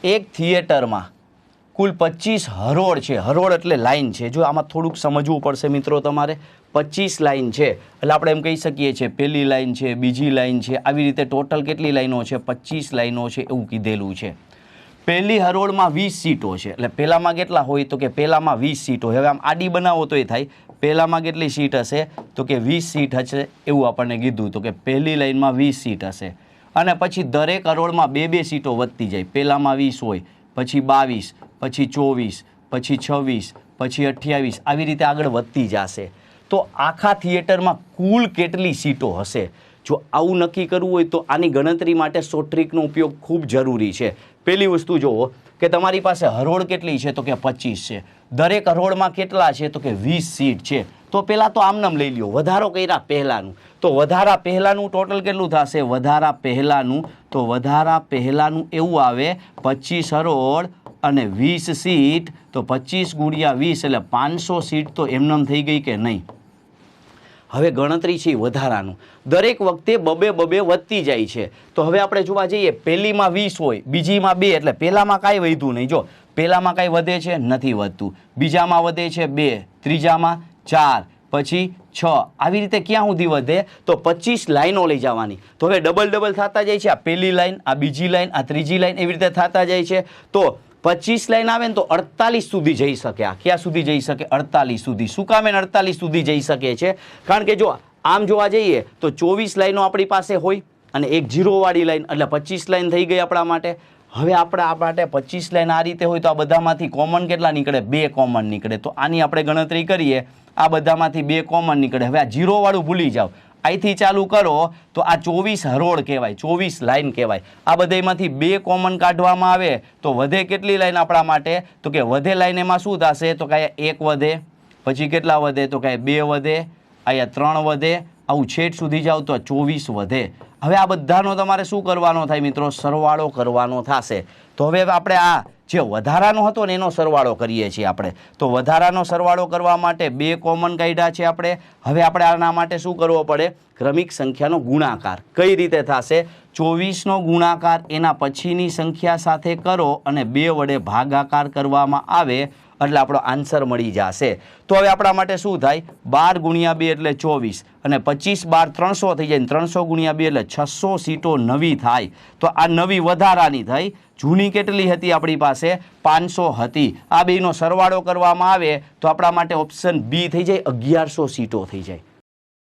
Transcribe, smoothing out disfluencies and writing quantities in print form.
એક થિયેટરમાં કુલ 25 હરોળ છે। હરોળ એટલે લાઈન છે। જો આમાં થોડુંક સમજવું પડશે મિત્રો તમારે। 25 લાઈન છે એટલે આપણે એમ કહી શકીએ છીએ પહેલી લાઈન છે, બીજી લાઈન છે, આવી રીતે ટોટલ કેટલી લાઈનો છે? 25 લાઈનો છે એવું કીધેલું છે। પહેલી હરોળમાં 20 સીટો છે એટલે પહેલામાં કેટલા હોય તો કે પહેલામાં 20 સીટો। હવે આમ આડી બનાવો તો એ થાય પહેલામાં કેટલી સીટ હશે તો કે 20 સીટ હશે એવું આપણને કીધું તો કે પહેલી લાઈનમાં 20 સીટ હશે અને પછી દરેક હરોળમાં 2-2 સીટો વધતી જાય। પહેલામાં 20 હોય, પછી 22, પછી 24, પછી 26, પછી 28 આવી રીતે આગળ વધતી જશે। તો આખા થિયેટરમાં કુલ કેટલી સીટો હશે? જો આવું નક્કી કરવું હોય તો આની ગણતરી માટે શોર્ટ ટ્રીકનો ઉપયોગ ખૂબ જરૂરી છે। પહેલી વસ્તુ જુઓ કે તમારી પાસે હરોળ કેટલી છે તો કે 25 છે। દરેક હરોળમાં કેટલા છે તો કે 20 સીટ છે। તો પહેલાં તો આમનામ લઈ લ્યો, વધારો કર્યા પહેલાંનું તો વધારા પહેલાંનું ટોટલ કેટલું થશે? વધારા પહેલાંનું એવું આવે 25 હરોળ અને 20 સીટ તો 25 ગુણ્યા 20 એટલે 500 સીટ તો એમનેમ થઈ ગઈ કે નહીં? હવે ગણતરી છે વધારાનું દરેક વખતે બબે વધતી જાય છે। તો હવે આપણે જોવા જઈએ પહેલીમાં 20 હોય, બીજીમાં 2 એટલે પહેલામાં કાંઈ વધ્યું નહીં। જો પહેલામાં કાંઈ વધે છે? નથી વધતું। બીજામાં વધે છે 2, ત્રીજામાં 4, પછી 6 આવી રીતે ક્યાં સુધી વધે? તો 25 લાઈનો લઈ જવાની। તો હવે ડબલ થતા જાય છે। આ પહેલી લાઈન, આ બીજી લાઈન, આ ત્રીજી લાઈન એવી રીતે થતા જાય છે। તો 25 લાઈન આવે ને તો 48 સુધી જઈ શકે। આ ક્યાં સુધી જઈ શકે? 48 સુધી। શું કામ એને 48 સુધી જઈ શકે છે? કારણ કે જો આમ જોવા જઈએ તો 24 લાઈનો આપણી પાસે હોય અને એક જીરોવાળી લાઈન એટલે 25 લાઈન થઈ ગઈ આપણા માટે। હવે આપણા માટે 25 લાઈન આ રીતે હોય તો આ બધામાંથી કોમન કેટલા નીકળે? 2 કોમન નીકળે। તો આની આપણે ગણતરી કરીએ, આ બધામાંથી 2 કોમન નીકળે। હવે આ જીરોવાળું ભૂલી જાઓ, અહીંથી ચાલુ કરો તો આ 24 હરોળ કહેવાય, 24 લાઈન કહેવાય। આ બધામાંથી 2 કોમન કાઢવામાં આવે તો વધે કેટલી લાઈન આપણા માટે? તો કે વધે લાઈન એમાં શું થશે? તો કે 1 વધે, પછી કેટલા વધે? તો કે 2 વધે, અહીંયા 3 વધે, આવું છેટ સુધી જાઓ તો 24 વધે। હવે આ બધાનો તમારે શું કરવાનો થાય મિત્રો? સરવાળો કરવાનો થશે। તો હવે આપણે આ જે વધારાનો હતો ને એનો સરવાળો કરીએ છીએ આપણે। તો વધારાનો સરવાળો કરવા માટે 2 કોમન કાઢ્યા છે આપણે। હવે આપણે આના માટે શું કરવો પડે? ક્રમિક સંખ્યાનો ગુણાકાર। કઈ રીતે થશે? 24નો ગુણાકાર એના પછીની સંખ્યા સાથે કરો અને 2 વડે ભાગાકાર કરવામાં આવે એટલે આપણો આન્સર મળી જશે। તો હવે આપણા માટે શું થાય? 12 ગુણ્યા 2 એટલે 24 અને 25 12 300 થઈ જાય, 300 ગુણ્યા 2 એટલે 600 સીટો નવી થાય। તો આ નવી વધારાની થઈ। જૂની કેટલી હતી આપણી પાસે? 500 હતી। આ બેનો સરવાળો કરવામાં આવે તો આપણા માટે ઓપ્શન બી થઈ જાય, 1100 સીટો થઈ જાય।